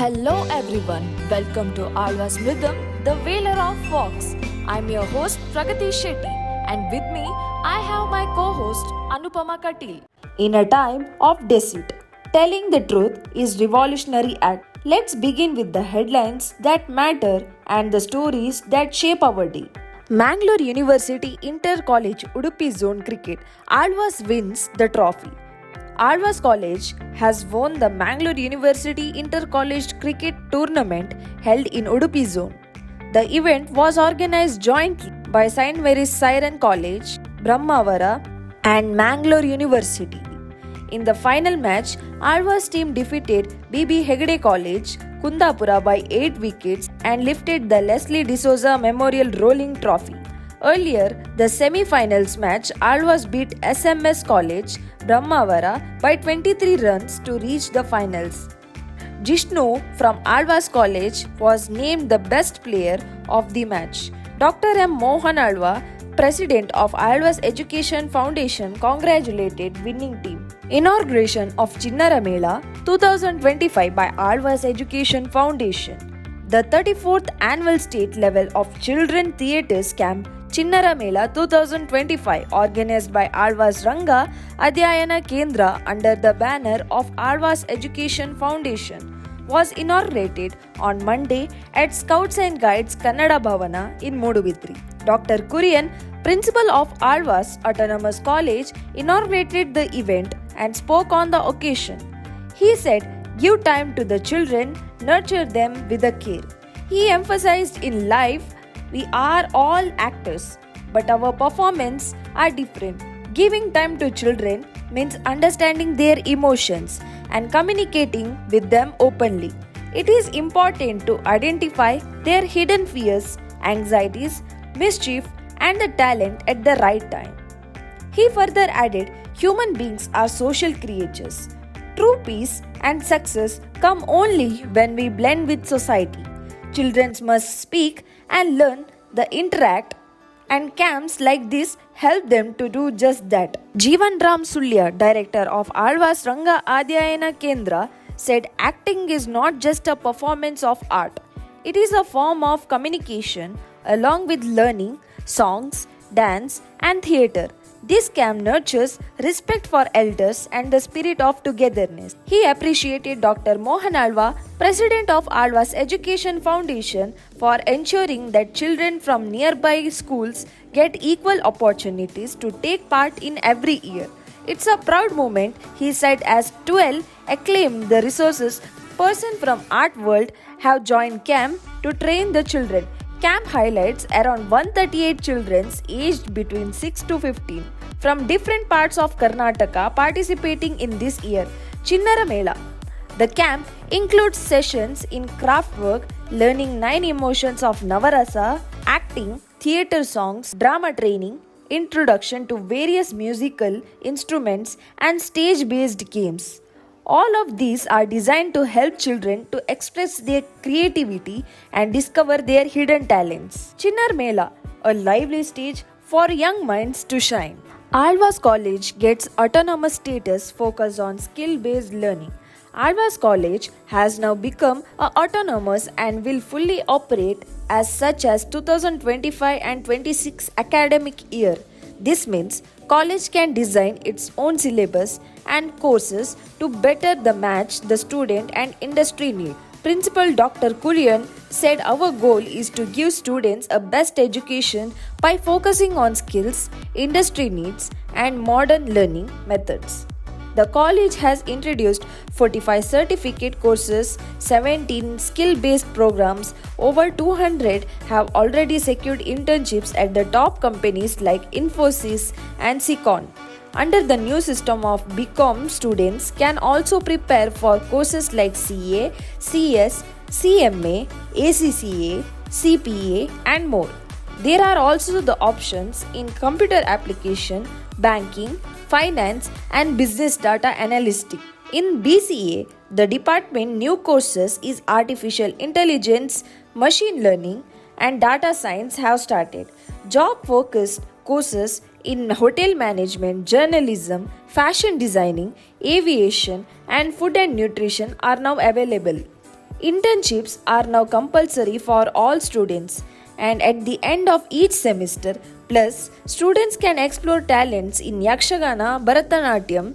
Hello everyone, welcome to Alva's Rhythm, the Wailer of Fox. I'm your host Pragati Shetty and with me I have my co-host Anupama Katil. In a time of deceit, telling the truth is revolutionary act. Let's begin with the headlines that matter and the stories that shape our day. Mangalore University Inter-College Udupi Zone Cricket, Alvas wins the trophy. Alvas College has won the Mangalore University Inter-College Cricket Tournament held in Udupi Zone. The event was organized jointly by St. Mary's Siren College, Brahmavara and Mangalore University. In the final match, Alvas team defeated BB Hegde College, Kundapura by 8 wickets and lifted the Leslie D'Souza Memorial Rolling Trophy. Earlier, the semi-finals match, Alvas beat SMS College, Brahmavara by 23 runs to reach the finals. Jishnu from Alvas College was named the best player of the match. Dr. M. Mohan Alva, president of Alvas Education Foundation, congratulated winning team. Inauguration of Chinnara Mela 2025 by Alvas Education Foundation. The 34th Annual State Level of Children Theatres Camp Chinnara Mela 2025 organized by Alvas Ranga Adhyayana Kendra under the banner of Alvas Education Foundation was inaugurated on Monday at Scouts and Guides Kannada Bhavana in Modubitri. Dr. Kurian, principal of Alvas Autonomous College, inaugurated the event and spoke on the occasion. He said, "Give time to the children, nurture them with a care." He emphasized in life, we are all actors, but our performances are different. Giving time to children means understanding their emotions and communicating with them openly. It is important to identify their hidden fears, anxieties, mischief, and the talent at the right time. He further added, human beings are social creatures. True peace and success come only when we blend with society. Children must speak and learn the interact, and camps like this help them to do just that. Jeevan Ram Sulya, director of Alvas Ranga Adhyayana Kendra, said acting is not just a performance of art. It is a form of communication along with learning, songs, dance and theatre. This camp nurtures respect for elders and the spirit of togetherness. He appreciated Dr. Mohan Alva, president of Alvas Education Foundation, for ensuring that children from nearby schools get equal opportunities to take part in every year. It's a proud moment, he said, as 12 acclaimed the resources person from art world have joined camp to train the children. Camp highlights around 138 children aged between 6 to 15 from different parts of Karnataka participating in this year Chinnara Mela. The camp includes sessions in craft work, learning 9 emotions of Navarasa, acting, theatre songs, drama training, introduction to various musical instruments and stage-based games. All of these are designed to help children to express their creativity and discover their hidden talents. Chinnar Mela, a lively stage for young minds to shine. Alvas College gets autonomous status focused on skill-based learning. Alvas College has now become autonomous and will fully operate as such as 2025 and 26 academic year. This means college can design its own syllabus and courses to better the match the student and industry need. Principal Dr. Kurian said our goal is to give students a best education by focusing on skills, industry needs and modern learning methods. The college has introduced 45 certificate courses, 17 skill-based programs, over 200 have already secured internships at the top companies like Infosys and Sikon. Under the new system of BCom, students can also prepare for courses like CA, CS, CMA, ACCA, CPA and more. There are also the options in computer application, banking, finance and business data analytics. In BCA, the department new courses is artificial intelligence, machine learning and data science have started. Job focused courses in hotel management, journalism, fashion designing, aviation and food and nutrition are now available. Internships are now compulsory for all students, and at the end of each semester, plus students can explore talents in Yakshagana, Bharatanatyam,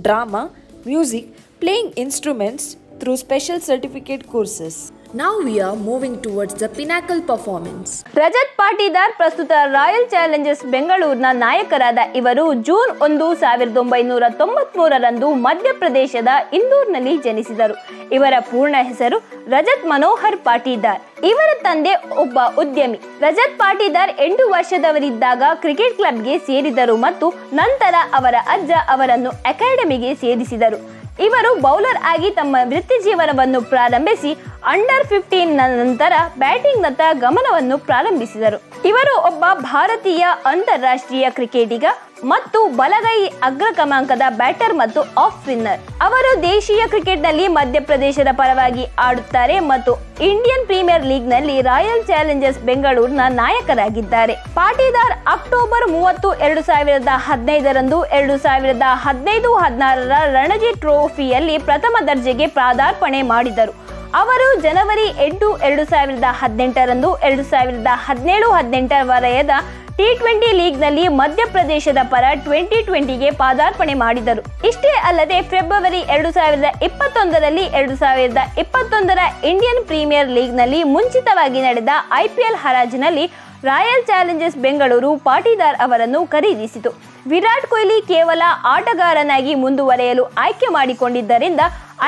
drama, music, playing instruments through special certificate courses. Now we are moving towards the pinnacle performance. Rajat Patidar ಪ್ರಸ್ತುತ royal Challengers ಬೆಂಗಳೂರಿನ ನಾಯಕರಾದ ಇವರು June 1, 1993ರಂದು ಮಧ್ಯಪ್ರದೇಶದ ಇಂದೂರ್ನಲ್ಲಿ ಜನಿಸಿದರು. ಇವರ ಪೂರ್ಣ ಹೆಸರು ರಜತ್ ಮನೋಹರ್ ಪಾಟೀದಾರ್. ಇವರ ತಂದೆ ಒಬ್ಬ ಉದ್ಯಮಿ. ರಜತ್ ಪಾಟೀದಾರ್ 8 ವರ್ಷದವರಿದ್ದಾಗ ಕ್ರಿಕೆಟ್ ಕ್ಲಬ್ಗೆ ಸೇರಿದರು ಮತ್ತು ನಂತರ ಅವರ ಅಜ್ಜ ಅವರನ್ನು ಅಕಾಡೆಮಿಗೆ ಸೇರಿಸಿದರು. ಇವರು ಬೌಲರ್ ಆಗಿ ತಮ್ಮ ವೃತ್ತಿ ಜೀವನವನ್ನು ಪ್ರಾರಂಭಿಸಿ ಅಂಡರ್ 15 ನಂತರ ಬ್ಯಾಟಿಂಗ್ನತ್ತ ಗಮನವನ್ನು ಪ್ರಾರಂಭಿಸಿದರು. ಇವರು ಒಬ್ಬ ಭಾರತೀಯ ಅಂತಾರಾಷ್ಟ್ರೀಯ ಕ್ರಿಕೆಟಿಗ ಮತ್ತು ಬಲಗೈ ಅಗ್ರ ಕ್ರಮಾಂಕದ ಬ್ಯಾಟರ್ ಮತ್ತು ಆಫ್ ಸ್ಪಿನ್ನರ್. ಅವರು ದೇಶೀಯ ಕ್ರಿಕೆಟ್ನಲ್ಲಿ ಮಧ್ಯಪ್ರದೇಶದ ಪರವಾಗಿ ಆಡುತ್ತಾರೆ ಮತ್ತು ಇಂಡಿಯನ್ ಪ್ರೀಮಿಯರ್ ಲೀಗ್ನಲ್ಲಿ ರಾಯಲ್ ಚಾಲೆಂಜರ್ಸ್ ಬೆಂಗಳೂರಿನ ನಾಯಕರಾಗಿದ್ದಾರೆ. ಪಾಟೀದಾರ್ ಅಕ್ಟೋಬರ್ 30, 2015ರಂದು 2015-16ರ ರಣಜಿ ಟ್ರೋಫಿಯಲ್ಲಿ ಪ್ರಥಮ ದರ್ಜೆಗೆ ಪದಾರ್ಪಣೆ ಮಾಡಿದರು. ಅವರು ಜನವರಿ 8, 2018ರಂದು 2017-18 ವಲಯದ T20 ಲೀಗ್ನಲ್ಲಿ ಮಧ್ಯಪ್ರದೇಶದ ಪರ 2020ಗೆ ಪದಾರ್ಪಣೆ ಮಾಡಿದರು. ಇಷ್ಟೇ ಅಲ್ಲದೆ ಫೆಬ್ರವರಿ 2021ರಲ್ಲಿ 2021ರ ಇಂಡಿಯನ್ ಪ್ರೀಮಿಯರ್ ಲೀಗ್ನಲ್ಲಿ ಮುಂಚಿತವಾಗಿ ನಡೆದ IPL ಹರಾಜಿನಲ್ಲಿ ರಾಯಲ್ ಚಾಲೆಂಜರ್ಸ್ ಬೆಂಗಳೂರು ಪಾಟೀದಾರ್ ಅವರನ್ನು ಖರೀದಿಸಿತು. ವಿರಾಟ್ ಕೊಹ್ಲಿ ಕೇವಲ ಆಟಗಾರನಾಗಿ ಮುಂದುವರೆಯಲು ಆಯ್ಕೆ ಮಾಡಿಕೊಂಡಿದ್ದರಿಂದ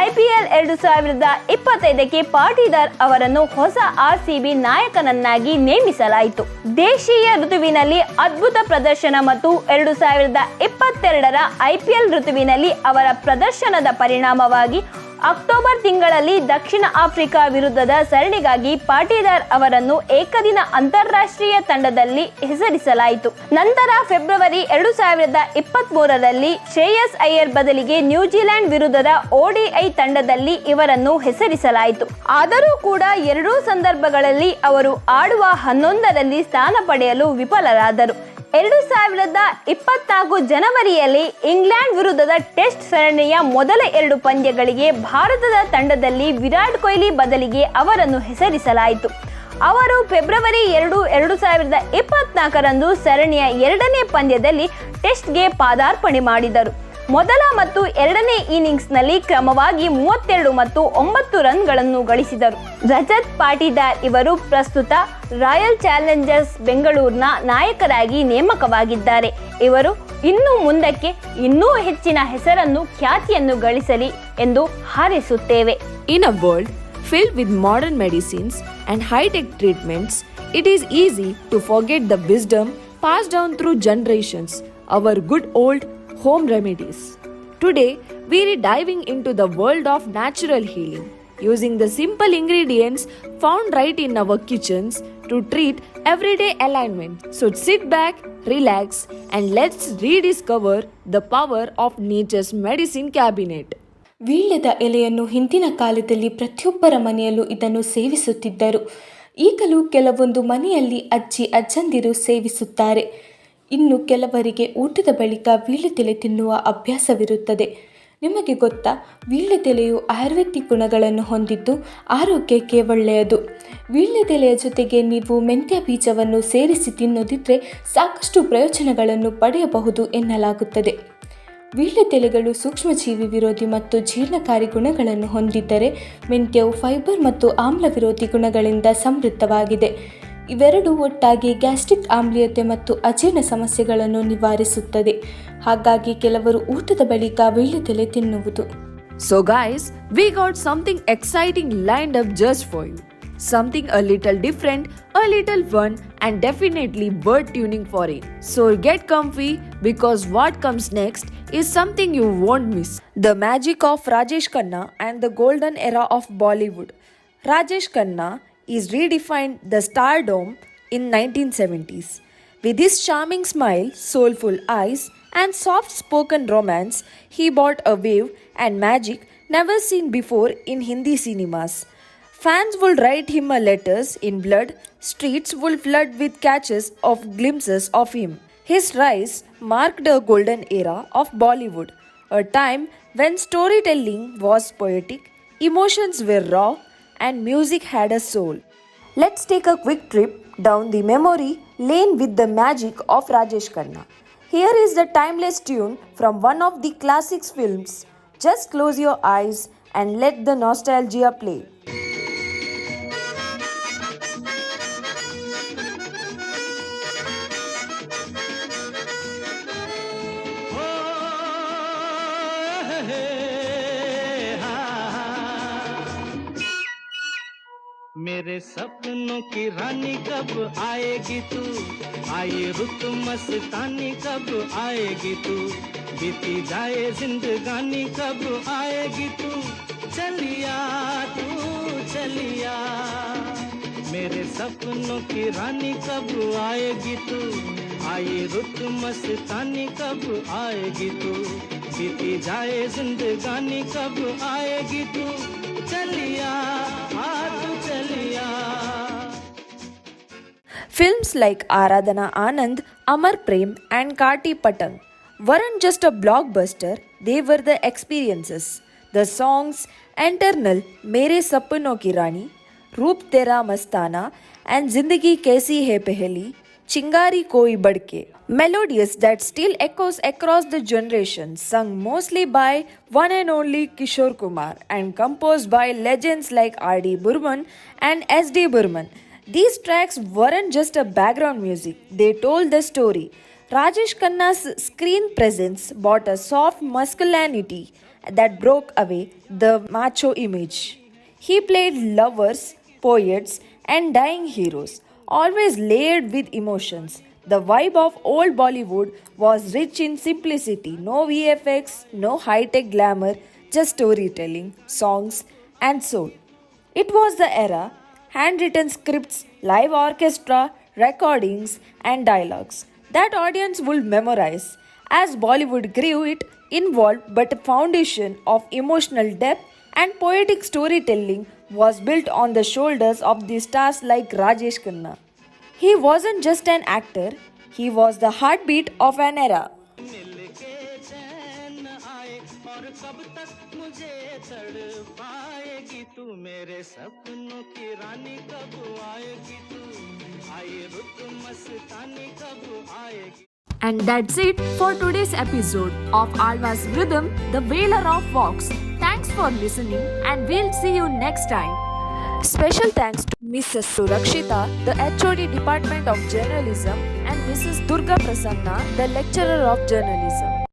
IPL 2025ಕ್ಕೆ ಪಾಟೀದಾರ್ ಅವರನ್ನು ಹೊಸ RCB ನಾಯಕನನ್ನಾಗಿ ನೇಮಿಸಲಾಯಿತು. ದೇಶೀಯ ಋತುವಿನಲ್ಲಿ ಅದ್ಭುತ ಪ್ರದರ್ಶನ ಮತ್ತು 2022ರ IPL ಋತುವಿನಲ್ಲಿ ಅವರ ಪ್ರದರ್ಶನದ ಪರಿಣಾಮವಾಗಿ ಅಕ್ಟೋಬರ್ ತಿಂಗಳಲ್ಲಿ ದಕ್ಷಿಣ ಆಫ್ರಿಕಾ ವಿರುದ್ಧದ ಸರಣಿಗಾಗಿ ಪಾಟೀದಾರ್ ಅವರನ್ನು ಏಕದಿನ ಅಂತಾರಾಷ್ಟ್ರೀಯ ತಂಡದಲ್ಲಿ ಹೆಸರಿಸಲಾಯಿತು. ನಂತರ ಫೆಬ್ರವರಿ 2023ರಲ್ಲಿ ಶ್ರೇಯಸ್ ಅಯ್ಯರ್ ಬದಲಿಗೆ ನ್ಯೂಜಿಲೆಂಡ್ ವಿರುದ್ಧದ ODI ತಂಡದಲ್ಲಿ ಇವರನ್ನು ಹೆಸರಿಸಲಾಯಿತು. ಆದರೂ ಕೂಡ ಎರಡೂ ಸಂದರ್ಭಗಳಲ್ಲಿ ಅವರು ಆಡುವ 11ರಲ್ಲಿ ಸ್ಥಾನ ಪಡೆಯಲು ವಿಫಲರಾದರು. 2024 ಜನವರಿಯಲ್ಲಿ ಇಂಗ್ಲೆಂಡ್ ವಿರುದ್ಧದ ಟೆಸ್ಟ್ ಸರಣಿಯ ಮೊದಲ 2 ಪಂದ್ಯಗಳಿಗೆ ಭಾರತದ ತಂಡದಲ್ಲಿ ವಿರಾಟ್ ಕೊಹ್ಲಿ ಬದಲಿಗೆ ಅವರನ್ನು ಹೆಸರಿಸಲಾಯಿತು. ಅವರು ಫೆಬ್ರವರಿ 2, 2024ರಂದು ಸರಣಿಯ 2ನೇ ಪಂದ್ಯದಲ್ಲಿ ಟೆಸ್ಟ್ಗೆ ಪದಾರ್ಪಣೆ ಮಾಡಿದರು. ಮೊದಲ ಮತ್ತು 2ನೇ ಇನ್ನಿಂಗ್ಸ್ನಲ್ಲಿ ಕ್ರಮವಾಗಿ 32 ಮತ್ತು 9 ರನ್ಗಳನ್ನು ಗಳಿಸಿದರು. ರಜತ್ ಪಾಟೀದಾರ್ ಇವರು ಪ್ರಸ್ತುತ ರಾಯಲ್ ಚಾಲೆಂಜರ್ಸ್ ಬೆಂಗಳೂರಿನ ನಾಯಕರಾಗಿ ನೇಮಕವಾಗಿದ್ದಾರೆ. ಇವರು ಇನ್ನು ಮುಂದಕ್ಕೆ ಇನ್ನೂ ಹೆಚ್ಚಿನ ಹೆಸರನ್ನು ಖ್ಯಾತಿಯನ್ನು ಗಳಿಸಲಿ ಎಂದು ಹಾರೈಸುತ್ತೇವೆ. In a world filled with modern medicines and high-tech treatments, it is easy to forget the wisdom passed down through generations, our good old home remedies. Today, we are diving into the world of natural healing, using the simple ingredients found right in our kitchens to treat everyday ailments. So sit back, relax, and let's rediscover the power of nature's medicine cabinet. ವೀಳ್ಯದ ಎಲೆಯನ್ನು ಹಿಂದಿನ ಕಾಲದಲ್ಲಿ ಪ್ರತಿಯೊಬ್ಬರ ಮನೆಯಲ್ಲೂ ಇದನ್ನು ಸೇವಿಸುತ್ತಿದ್ದರು. ಈಗಲೂ ಕೆಲವೊಂದು ಮನೆಯಲ್ಲಿ ಅಜ್ಜಂದಿರು ಸೇವಿಸುತ್ತಾರೆ. ಇನ್ನು ಕೆಲವರಿಗೆ ಊಟದ ಬಳಿಕ ವೀಳ್ಯದೆಲೆ ತಿನ್ನುವ ಅಭ್ಯಾಸವಿರುತ್ತದೆ. ನಿಮಗೆ ಗೊತ್ತಾ, ವೀಳ್ಯದೆಲೆಯು ಆಯುರ್ವೇದಿಕ್ ಗುಣಗಳನ್ನು ಹೊಂದಿದ್ದು ಆರೋಗ್ಯಕ್ಕೆ ಒಳ್ಳೆಯದು. ವೀಳ್ಯದೆಲೆಯ ಜೊತೆಗೆ ನೀವು ಮೆಂತ್ಯ ಬೀಜವನ್ನು ಸೇರಿಸಿ ತಿನ್ನೋದಿದ್ರೆ ಸಾಕಷ್ಟು ಪ್ರಯೋಜನಗಳನ್ನು ಪಡೆಯಬಹುದು ಎನ್ನಲಾಗುತ್ತದೆ. ವೀಳ್ಯದೆಲೆಗಳು ಸೂಕ್ಷ್ಮಜೀವಿ ವಿರೋಧಿ ಮತ್ತು ಜೀರ್ಣಕಾರಿ ಗುಣಗಳನ್ನು ಹೊಂದಿದ್ದರೆ ಮೆಂತ್ಯವು ಫೈಬರ್ ಮತ್ತು ಆಮ್ಲ ವಿರೋಧಿ ಗುಣಗಳಿಂದ ಸಮೃದ್ಧವಾಗಿದೆ. ಇವೆರಡೂ ಒಟ್ಟಾಗಿ ಗ್ಯಾಸ್ಟ್ರಿಕ್ ಆಮ್ಲೀಯತೆ ಮತ್ತು ಅಜೀರ್ಣ ಸಮಸ್ಯೆಗಳನ್ನು ನಿವಾರಿಸುತ್ತದೆ. ಹಾಗಾಗಿ ಕೆಲವರು ಊಟದ ಬಳಿಕ ವೀಳ್ಯದೆಲೆ ತಿನ್ನುವುದು. So guys, we got something exciting lined up just for you. Something a little different, a little fun, and definitely worth tuning for it. So get comfy because what comes next is something you won't miss. The magic of Rajesh Khanna and the golden era of Bollywood. Rajesh Khanna is redefined the stardom in 1970s. With his charming smile, soulful eyes, and soft-spoken romance, he brought a wave and magic never seen before in Hindi cinemas. Fans would write him letters in blood, streets would flood with catches of glimpses of him. His rise marked a golden era of Bollywood, a time when storytelling was poetic, emotions were raw, and music had a soul. Let's take a quick trip down the memory lane with the magic of Rajesh Khanna. Here is the timeless tune from one of the classic films. Just close your eyes and let the nostalgia play. मेरे सपनों की रानी कब आएगी तू, आई रुत मस्तानी कब आएगी तू, बीती जाए जिंदगानी कब आएगी तू, चलिया तू चलिया। मेरे सपनों की रानी कब आएगी तू, आई रुत मस्तानी कब आएगी तू, बीती जाए जिंदगानी कब आएगी तू, चलिया तू चलिया। Films like Aradhana Anand, Amar Prem, and Kati Patang weren't just a blockbuster, they were the experiences. The songs Eternal, Mere Sapno Ki Rani, Roop Tera Mastana, and Zindagi Kaisi Hai Pehli, Chingari Koi Badke, melodious that still echoes across the generations, sung mostly by one and only Kishore Kumar and composed by legends like R.D. Burman and S.D. Burman. These tracks weren't just a background music, they told the story. Rajesh Khanna's screen presence brought a soft masculinity that broke away the macho image. He played lovers, poets, and dying heroes, always layered with emotions. The vibe of old Bollywood was rich in simplicity, no VFX, no high-tech glamour, just storytelling, songs, and soul. It was the era, handwritten scripts, live orchestra, recordings, and dialogues that audience would memorize. As Bollywood grew, it involved but a foundation of emotional depth and poetic storytelling was built on the shoulders of the stars like Rajesh Khanna. He wasn't just an actor, he was the heartbeat of an era. मिल के चैन आए और कब तक मुझे तड़पाएगी तू, मेरे सपनों की रानी कब आएगी तू, आई रुत मस्तानी कब आएगी। And that's it for today's episode of Alva's Rhythm, the Wailer of Vox. Thanks for listening and we'll see you next time. Special thanks to Mrs. Surakshita, the HOD Department of Journalism, and Mrs. Durga Prasanna, the Lecturer of Journalism.